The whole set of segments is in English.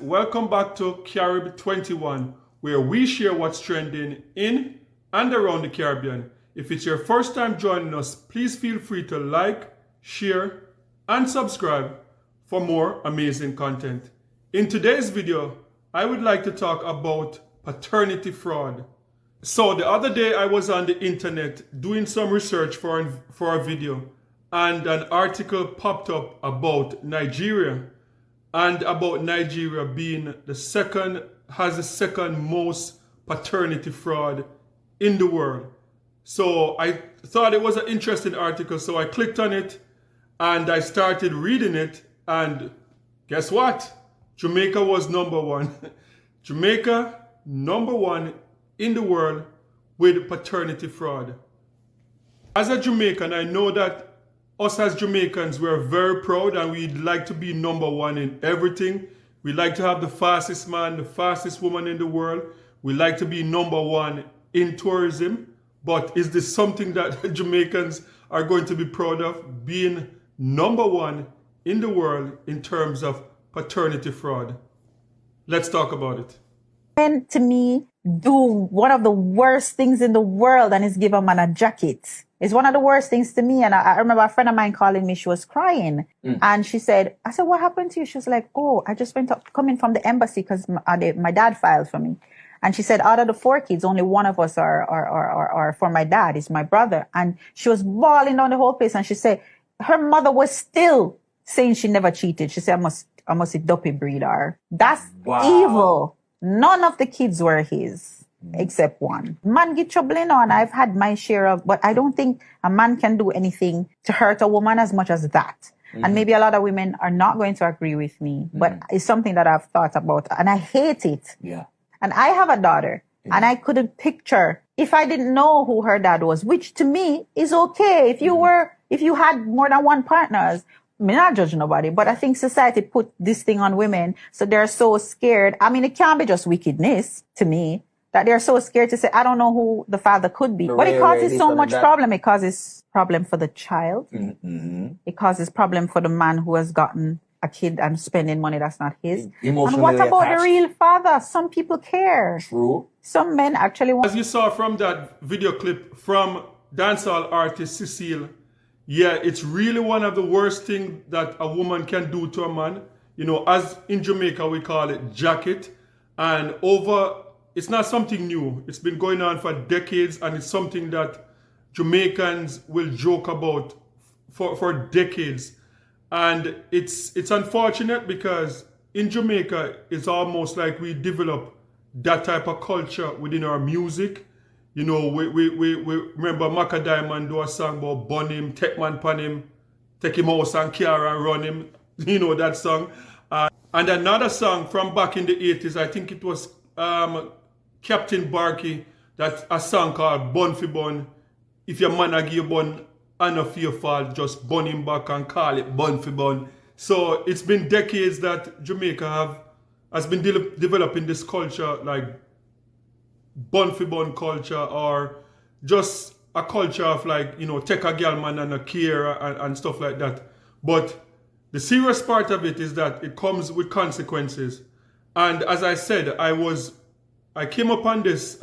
Welcome back to Carib 21, where we share what's trending in and around the Caribbean. If it's your first time joining us, please feel free to like, share, and subscribe for more amazing content. In today's video, I would like to talk about paternity fraud. So the other day I was on the internet doing some research for a video, and an article popped up about Nigeria. And about Nigeria being the second most paternity fraud in the world. So I thought it was an interesting article, so I clicked on it and I started reading it, and guess what? Jamaica was number one. Jamaica, number one in the world with paternity fraud. As a Jamaican, I know that us as Jamaicans, we're very proud and we'd like to be number one in everything. We like to have the fastest man, the fastest woman in the world. We like to be number one in tourism. But is this something that Jamaicans are going to be proud of, being number one in the world in terms of paternity fraud? Let's talk about it. Men, to me, do one of the worst things in the world, and is give a man a jacket. It's one of the worst things to me. And I remember a friend of mine calling me, she was crying. And she said, I said, what happened to you? She was like, oh, I just went up, coming from the embassy because my dad filed for me. And she said, out of the 4 kids, only one of us are for my dad, is my brother. And she was bawling down the whole place. And she said, her mother was still saying she never cheated. She said, I must a duppy breed her. That's evil. None of the kids were his. Except one. Man get trouble in on. I've had my share of, but I don't think a man can do anything to hurt a woman as much as that. And maybe a lot of women are not going to agree with me, but it's something that I've thought about and I hate it. Yeah. And I have a daughter and I couldn't picture if I didn't know who her dad was, which to me is okay. If you had more than one partners, I mean, not judge nobody, but I think society put this thing on women. So they're so scared. I mean, it can't be just wickedness to me, that they're so scared to say, I don't know who the father could be. But it causes so much problem. It causes problem for the child. It causes problem for the man who has gotten a kid and spending money that's not his. And what about the real father? Some people care. True. Some men actually want. As you saw from that video clip from dancehall artist Cecile, yeah, it's really one of the worst things that a woman can do to a man. You know, as in Jamaica, we call it jacket. And it's not something new. It's been going on for decades, and it's something that Jamaicans will joke about for decades. And it's unfortunate because in Jamaica, it's almost like we develop that type of culture within our music. You know, we remember Macca Diamond do a song about bun him, take man pan him, take him house and car and run him. You know that song. And another song from back in the 80s, I think it was Captain Barkey, that's a song called Bun for Bun. If your man a give you bun and a fear fault, just bun him back and call it Bun for Bun. So it's been decades that Jamaica has been developing this culture, like bun for bun culture, or just a culture of, like, you know, take a girl man and a care and stuff like that. But the serious part of it is that it comes with consequences. And as I said, I came upon this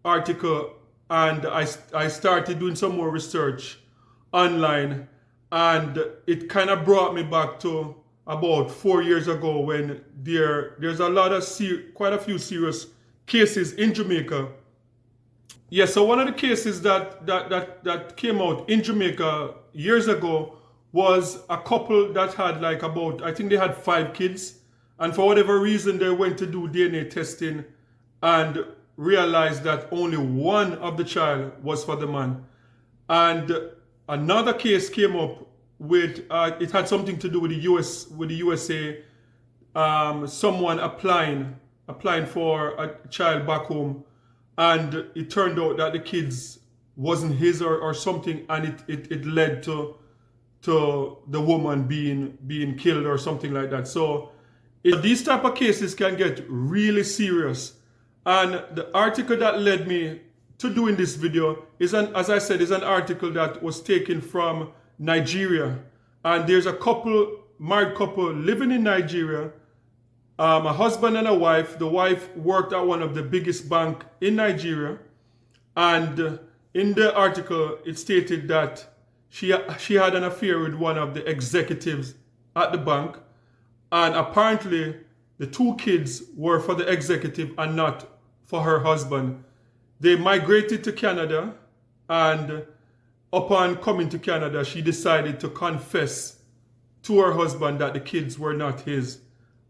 article and I started doing some more research online, and it kind of brought me back to about 4 years ago when there's a lot of quite a few serious cases in Jamaica. Yeah, so one of the cases that came out in Jamaica years ago was a couple that had I think they had 5 kids, and for whatever reason they went to do DNA testing and realized that only one of the child was for the man. And another case came up with, it had something to do with the USA, someone applying for a child back home, and it turned out that the kids wasn't his or something, and it led to the woman being killed or something like that. So these type of cases can get really serious. And the article that led me to doing this video is as I said, is an article that was taken from Nigeria. And there's a married couple living in Nigeria A husband and a wife. The wife worked at one of the biggest banks in Nigeria. And in the article, it stated that she had an affair with one of the executives at the bank. And apparently, the 2 kids were for the executive and not for her husband. They migrated to Canada, and upon coming to Canada, she decided to confess to her husband that the kids were not his.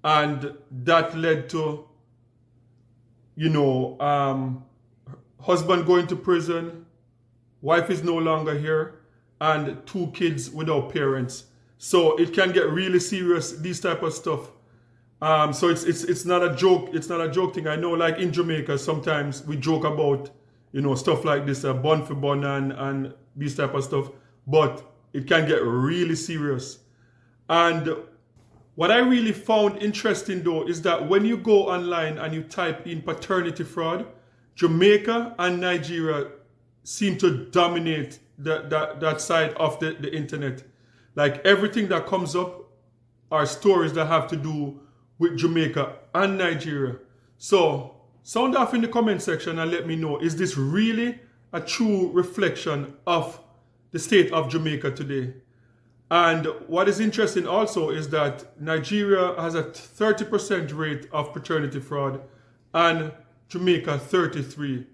And that led to, husband going to prison, wife is no longer here, and 2 kids without parents. So it can get really serious, these type of stuff. So it's not a joke. It's not a joke thing. I know, like in Jamaica, sometimes we joke about, stuff like this, bun for bun and this type of stuff. But it can get really serious. And what I really found interesting, though, is that when you go online and you type in paternity fraud, Jamaica and Nigeria seem to dominate that side of the internet. Like everything that comes up are stories that have to do with Jamaica and Nigeria. So sound off in the comment section and let me know, is this really a true reflection of the state of Jamaica today? And what is interesting also is that Nigeria has a 30% rate of paternity fraud and Jamaica 33.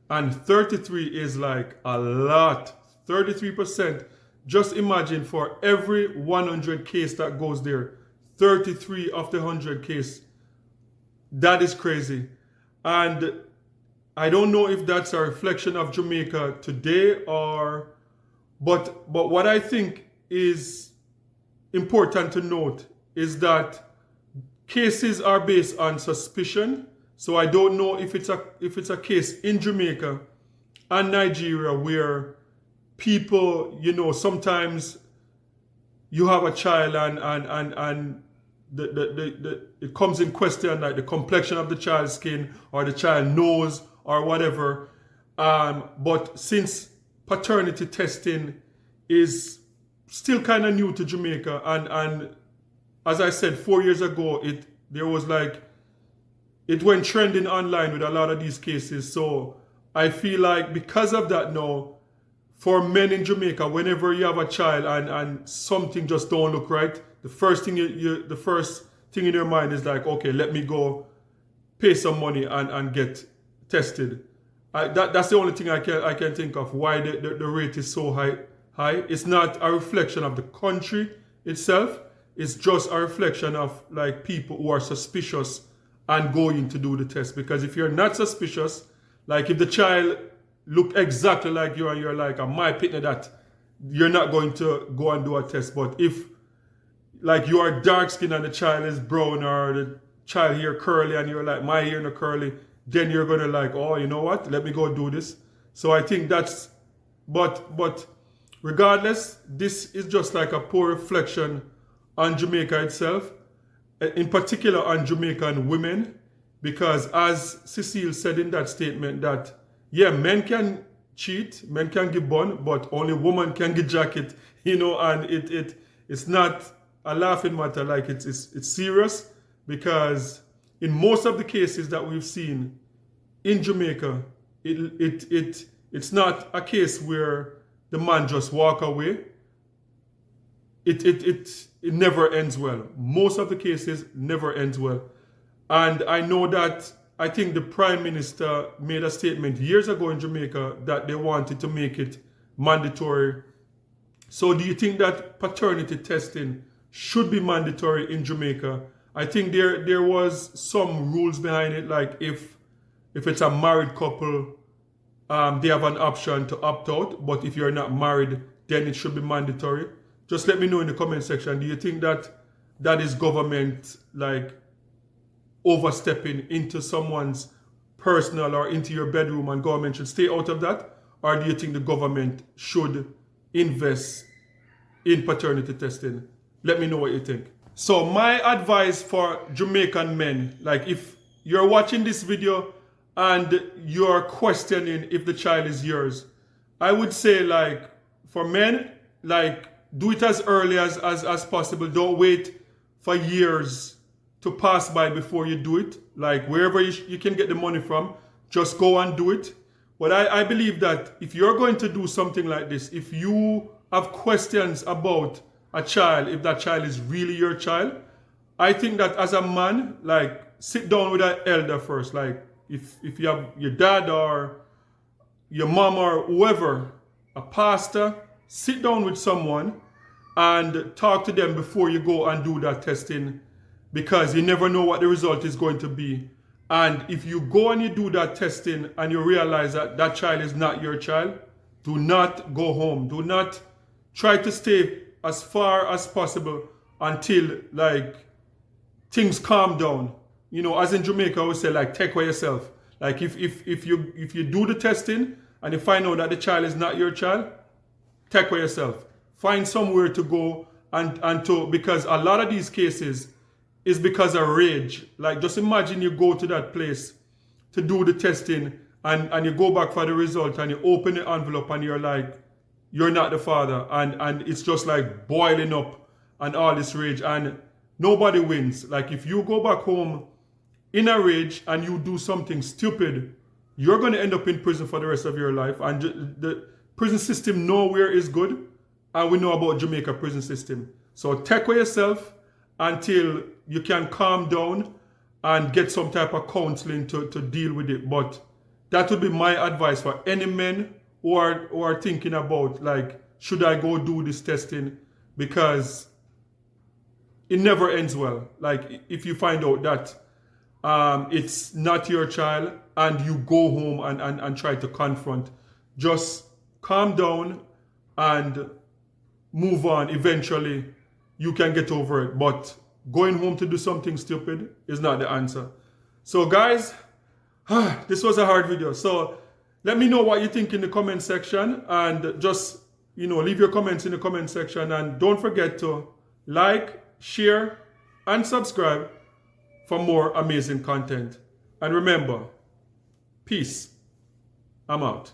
And 33 is like a lot. 33%. Just imagine, for every 100 case that goes there, 33 of the 100 case. That is crazy. And I don't know if that's a reflection of Jamaica today but what I think is important to note is that cases are based on suspicion. So I don't know if it's a case in Jamaica and Nigeria where people, sometimes you have a child and it comes in question, like the complexion of the child's skin or the child nose or whatever. But since paternity testing is still kind of new to Jamaica, and as I said, 4 years ago, it went trending online with a lot of these cases. So I feel like because of that now, for men in Jamaica, whenever you have a child and something just don't look right, the first thing in your mind is like, okay, let me go pay some money and get tested. That's the only thing I can think of why the rate is so high. It's not a reflection of the country itself. It's just a reflection of like people who are suspicious and going to do the test. Because if you're not suspicious, like if the child look exactly like you and you're like, am I pitting that? You're not going to go and do a test. But if like you are dark skinned and the child is brown, or the child hair curly and you're like, my hair not curly, then you're gonna like, oh, you know what? Let me go do this. So I think that's, but regardless, this is just like a poor reflection on Jamaica itself, in particular on Jamaican women, because as Cecile said in that statement that, yeah, men can cheat, men can give bun, but only woman can get jacket, and it's not a laughing matter, like it's serious, because in most of the cases that we've seen in Jamaica, it's not a case where the man just walk away. It never ends well. Most of the cases never ends well. And I know that, I think the Prime Minister made a statement years ago in Jamaica that they wanted to make it mandatory. So do you think that paternity testing should be mandatory in Jamaica? I think there was some rules behind it, like if it's a married couple, they have an option to opt out, but if you're not married, then it should be mandatory. Just let me know in the comment section. Do you think that is government like overstepping into someone's personal or into your bedroom, and government should stay out of that? Or do you think the government should invest in paternity testing? Let me know what you think. So my advice for Jamaican men, like if you're watching this video and you're questioning if the child is yours, I would say, like, for men, like, do it as early as possible. Don't wait for years to pass by before you do it. Like wherever you can get the money from, just go and do it. But I believe that if you're going to do something like this, if you have questions about a child, if that child is really your child, I think that as a man, like sit down with an elder first. Like if you have your dad or your mom or whoever, a pastor, sit down with someone and talk to them before you go and do that testing, because you never know what the result is going to be. And if you go and you do that testing and you realize that that child is not your child, do not go home. Do not try to stay as far as possible until like things calm down. You know, as in Jamaica, we say like take away yourself. Like if you do the testing and you find out that the child is not your child, take away yourself. Find somewhere to go and to, because a lot of these cases is because of rage. Like just imagine you go to that place to do the testing and you go back for the result and you open the envelope and you're like, you're not the father, and it's just like boiling up and all this rage and nobody wins. Like if you go back home in a rage and you do something stupid, you're going to end up in prison for the rest of your life. And the prison system nowhere is good, and we know about Jamaica prison system. So take away yourself until you can calm down and get some type of counseling to deal with it. But that would be my advice for any men who are thinking about like, should I go do this testing? Because it never ends well. Like if you find out that it's not your child and you go home and try to confront, just calm down and move on. Eventually you can get over it, but going home to do something stupid is not the answer. So guys, this was a hard video. So let me know what you think in the comment section, and just, you know, leave your comments in the comment section, and don't forget to like, share, and subscribe for more amazing content. And remember, peace. I'm out.